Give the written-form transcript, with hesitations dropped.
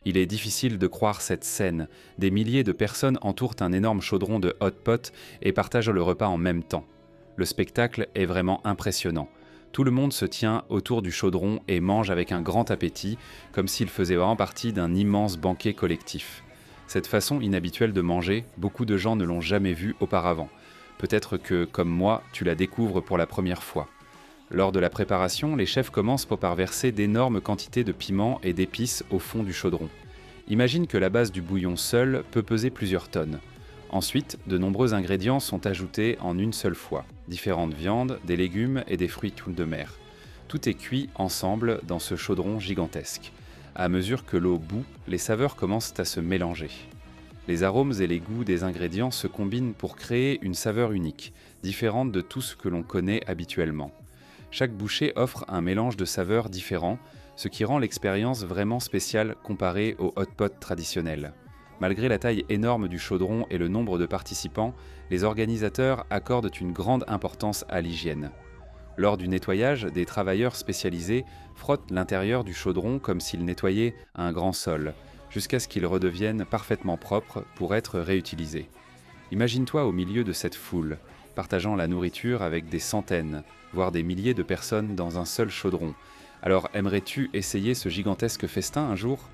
Il est difficile de croire cette scène. Des milliers de personnes entourent un énorme chaudron de hot pot et partagent le repas en même temps. Le spectacle est vraiment impressionnant. Tout le monde se tient autour du chaudron et mange avec un grand appétit, comme s'il faisait vraiment partie d'un immense banquet collectif. Cette façon inhabituelle de manger, beaucoup de gens ne l'ont jamais vue auparavant. Peut-être que, comme moi, tu la découvres pour la première fois. Lors de la préparation, les chefs commencent par verser d'énormes quantités de piments et d'épices au fond du chaudron. Imagine que la base du bouillon seul peut peser plusieurs tonnes. Ensuite, de nombreux ingrédients sont ajoutés en une seule fois. Différentes viandes, des légumes et des fruits de mer. Tout est cuit ensemble dans ce chaudron gigantesque. À mesure que l'eau bout, les saveurs commencent à se mélanger. Les arômes et les goûts des ingrédients se combinent pour créer une saveur unique, différente de tout ce que l'on connaît habituellement. Chaque bouchée offre un mélange de saveurs différents, ce qui rend l'expérience vraiment spéciale comparée au hot pot traditionnel. Malgré la taille énorme du chaudron et le nombre de participants, les organisateurs accordent une grande importance à l'hygiène. Lors du nettoyage, des travailleurs spécialisés frottent l'intérieur du chaudron comme s'ils nettoyaient un grand sol, jusqu'à ce qu'il redevienne parfaitement propre pour être réutilisé. Imagine-toi au milieu de cette foule, partageant la nourriture avec des centaines, voire des milliers de personnes dans un seul chaudron. Alors aimerais-tu essayer ce gigantesque festin un jour ?